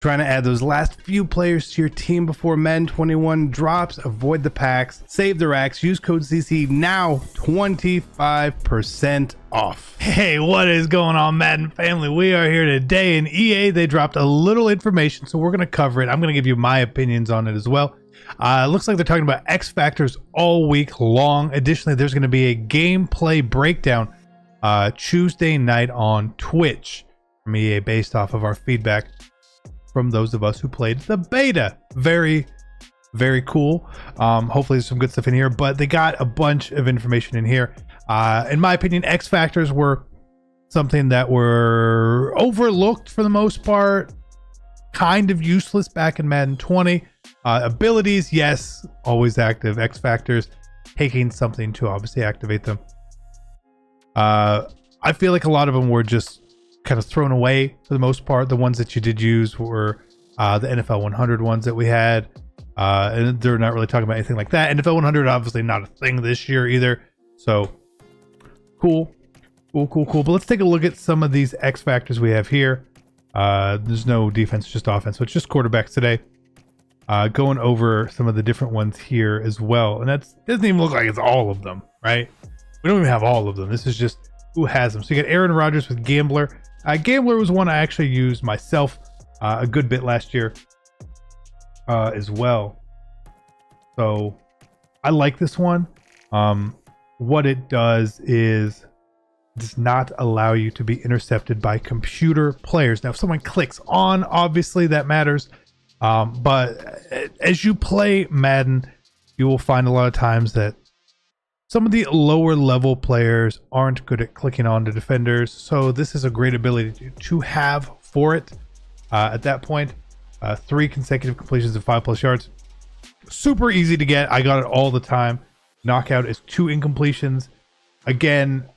Trying to add those last few players to your team before Madden 21 drops. Avoid the packs, save the racks, use code CC now, 25% off. Hey, what is going on, Madden family? We are here today, and EA, they dropped a little information, so we're going to cover it. I'm going to give you my opinions on it as well. It looks like they're talking about X Factors all week long. Additionally, there's going to be a gameplay breakdown Tuesday night on Twitch from EA based off of our feedback from those of us who played the beta. Very cool. Hopefully there's some good stuff in here, but they got a bunch of information in here. In my opinion, X Factors were something that were overlooked for the most part, kind of useless back in Madden 20. Abilities, yes, always active. X Factors, taking something to obviously activate them. I feel like a lot of them were just kind of thrown away for the most part. The ones that you did use were the NFL 100 ones that we had, and they're not really talking about anything like that. NFL 100 obviously not a thing this year either, so cool. But let's take a look at some of these X Factors we have here. There's no defense, just offense, so it's just quarterbacks today. Going over some of the different ones here as well, and that doesn't even look like it's all of them, right? We don't even have all of them. This is just who has them. So you got Aaron Rodgers with Gambler. Gambler was one I actually used myself a good bit last year as well. So I like this one. What it does not allow you to be intercepted by computer players. Now, if someone clicks on, obviously that matters. But as you play Madden, you will find a lot of times that some of the lower level players aren't good at clicking on to defenders, so this is a great ability to have for it. At that point, 3 consecutive completions of 5+ yards. Super easy to get. I got it all the time. Knockout is 2 incompletions. Again,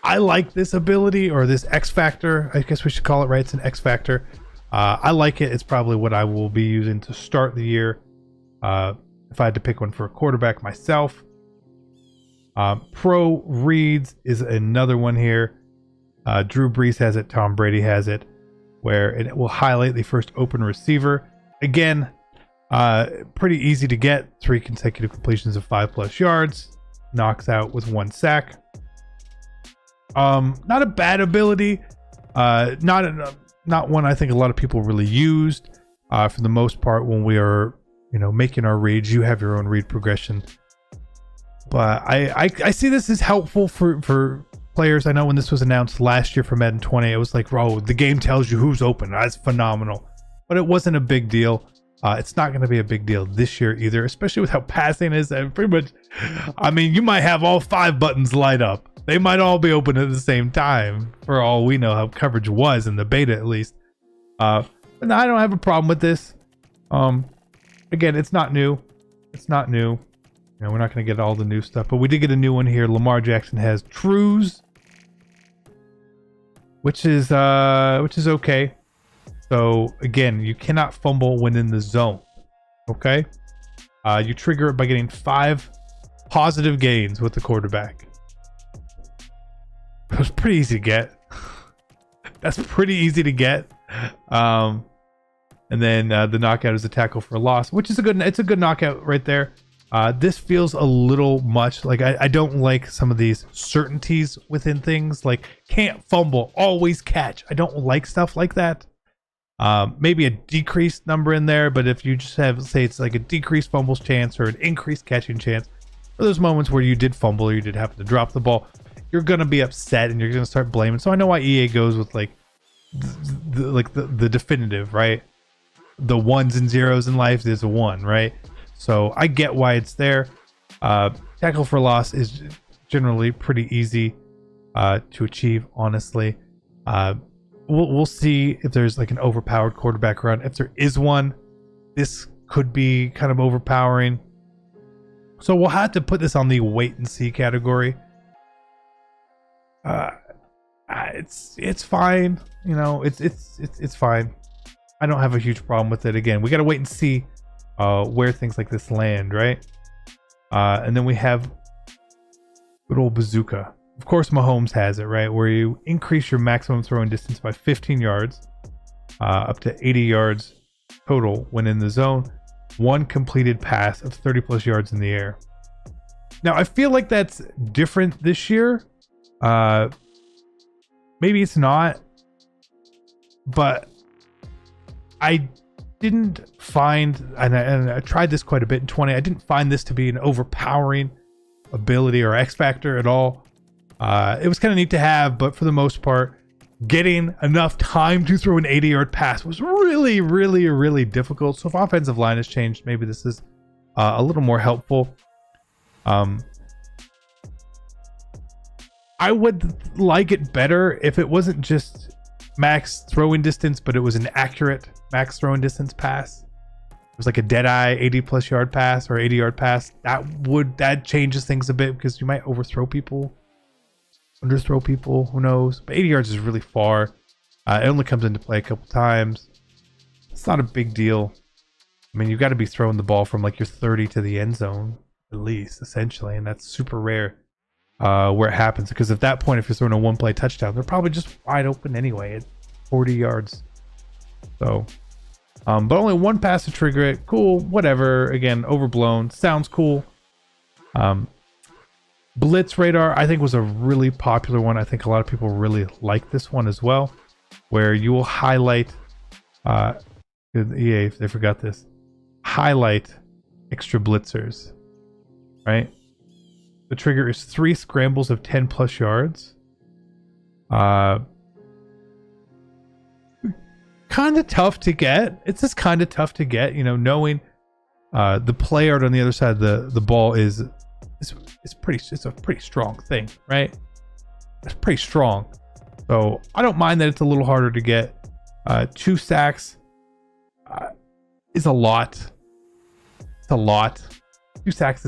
I like this ability, or this X Factor. I guess we should call it, right? It's an X Factor. I like it. It's probably what I will be using to start the year. If I had to pick one for a quarterback myself. Pro reads is another one here. Drew Brees has it, Tom Brady has it, where it will highlight the first open receiver. Again, pretty easy to get. 3 consecutive completions of 5+ yards. Knocks out with 1 sack. Not a bad ability. Not one I think a lot of people really used. For the most part, when we are, making our reads, you have your own read progression. But I see this as helpful for players. I know when this was announced last year for Madden 20, it was like, oh, the game tells you who's open. That's phenomenal. But it wasn't a big deal. It's not going to be a big deal this year either, especially with how passing is. And pretty much, I mean, you might have all 5 buttons light up. They might all be open at the same time, for all we know how coverage was in the beta, at least. But no, I don't have a problem with this. Again, it's not new. It's not new. We're not going to get all the new stuff, but we did get a new one here. Lamar Jackson has truzz, which is okay. So again, you cannot fumble when in the zone. Okay, you trigger it by getting 5 positive gains with the quarterback. It was pretty easy to get. That's pretty easy to get. And then the knockout is a tackle for a loss, which is it's a good knockout right there. This feels a little much like I don't like some of these certainties within things, like can't fumble, always catch. I don't like stuff like that. Maybe a decreased number in there, but if you just have, say it's like a decreased fumbles chance or an increased catching chance, for those moments where you did fumble or you did happen to drop the ball, you're gonna be upset and you're gonna start blaming. So I know why EA goes with like the definitive, right? The 1s and 0s in life is a 1, right? So I get why it's there. Tackle for loss is generally pretty easy to achieve, honestly. We'll see if there's like an overpowered quarterback run. If there is one, this could be kind of overpowering. So we'll have to put this on the wait and see category. It's fine. It's fine. I don't have a huge problem with it. Again, we got to wait and see where things like this land, right? And then we have good old bazooka. Of course, Mahomes has it, right? Where you increase your maximum throwing distance by 15 yards. up to 80 yards total when in the zone, 1 completed pass of 30 plus yards in the air. Now I feel like that's different this year. Maybe it's not, but I didn't find, and I tried this quite a bit in 20, I didn't find this to be an overpowering ability or X factor at all. It was kind of neat to have, but for the most part, getting enough time to throw an 80-yard pass was really, really, really difficult. So if offensive line has changed, maybe this is a little more helpful. I would like it better if it wasn't just max throwing distance, but it was an accurate max throwing distance pass. It was like a dead eye 80 plus yard pass or 80-yard pass. That changes things a bit because you might overthrow people, underthrow people, who knows. But 80 yards is really far. It only comes into play a couple times. It's not a big deal. I mean, you've got to be throwing the ball from like your 30 to the end zone at least, essentially, and that's super rare where it happens, because at that point, if you're throwing a one-play touchdown, they're probably just wide open anyway at 40 yards. So, but only 1 pass to trigger it. Cool, whatever. Again, overblown. Sounds cool. Blitz radar, I think, was a really popular one. I think a lot of people really like this one as well, where you will highlight, EA, they forgot this, highlight extra blitzers, right? The trigger is 3 scrambles of 10 plus yards. Kind of tough to get. It's just kind of tough to get, you know, knowing the play art on the other side of the ball is it's a pretty strong thing, right? It's pretty strong. So I don't mind that it's a little harder to get. 2 sacks is a lot. It's a lot. 2 sacks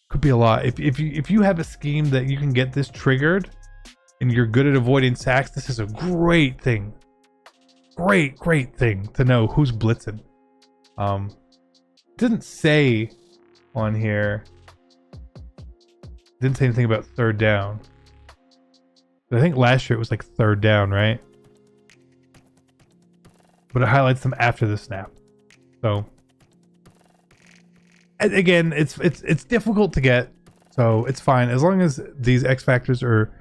could be a lot. If you have a scheme that you can get this triggered and you're good at avoiding sacks, this is a great thing. Great thing to know who's blitzing. Didn't say on here, didn't say anything about 3rd down. I think last year it was like 3rd down, right? But it highlights them after the snap. So again, it's difficult to get, so it's fine as long as these X factors they're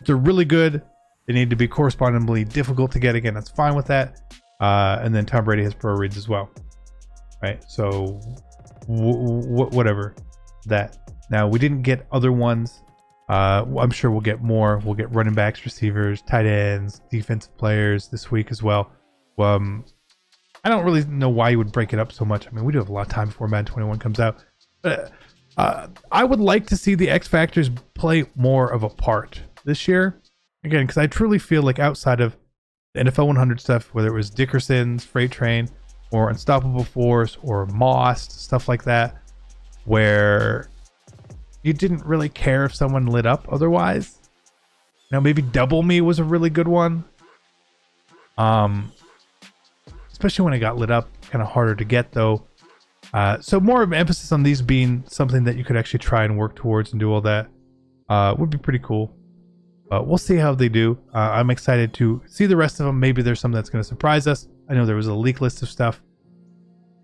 really good. They need to be correspondingly difficult to get. Again, that's fine with that. And then Tom Brady has pro reads as well, right? So whatever that. Now we didn't get other ones. I'm sure we'll get more. We'll get running backs, receivers, tight ends, defensive players this week as well. I don't really know why you would break it up so much. I mean, we do have a lot of time before Madden 21 comes out. But I would like to see the X factors play more of a part this year. Again, because I truly feel like outside of the NFL 100 stuff, whether it was Dickerson's, Freight Train, or Unstoppable Force, or Moss, stuff like that, where you didn't really care if someone lit up otherwise. Now, maybe Double Me was a really good one. Especially when it got lit up, kind of harder to get though. So more of an emphasis on these being something that you could actually try and work towards and do all that would be pretty cool. We'll see how they do. I'm excited to see the rest of them. Maybe there's something that's going to surprise us. I know there was a leak list of stuff.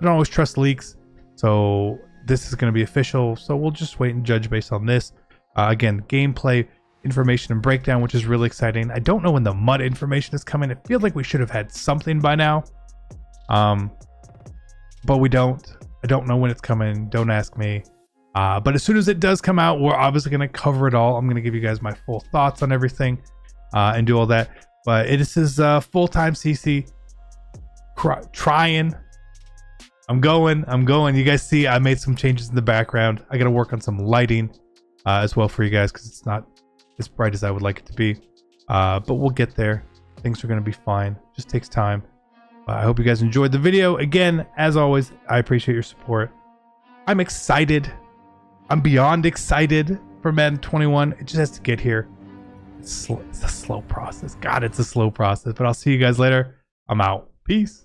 I don't always trust leaks, so this is going to be official. So we'll just wait and judge based on this. Again, gameplay information and breakdown, which is really exciting. I don't know when the mud information is coming. It feels like we should have had something by now. But we don't. I don't know when it's coming. Don't ask me. But as soon as it does come out, we're obviously going to cover it all. I'm going to give you guys my full thoughts on everything and do all that. But this is full-time CC trying. I'm going. You guys see I made some changes in the background. I got to work on some lighting as well for you guys because it's not as bright as I would like it to be. But we'll get there. Things are going to be fine. Just takes time. I hope you guys enjoyed the video. Again, as always, I appreciate your support. I'm excited. I'm beyond excited for Madden 21. It just has to get here. It's a slow process. God, it's a slow process. But I'll see you guys later. I'm out. Peace.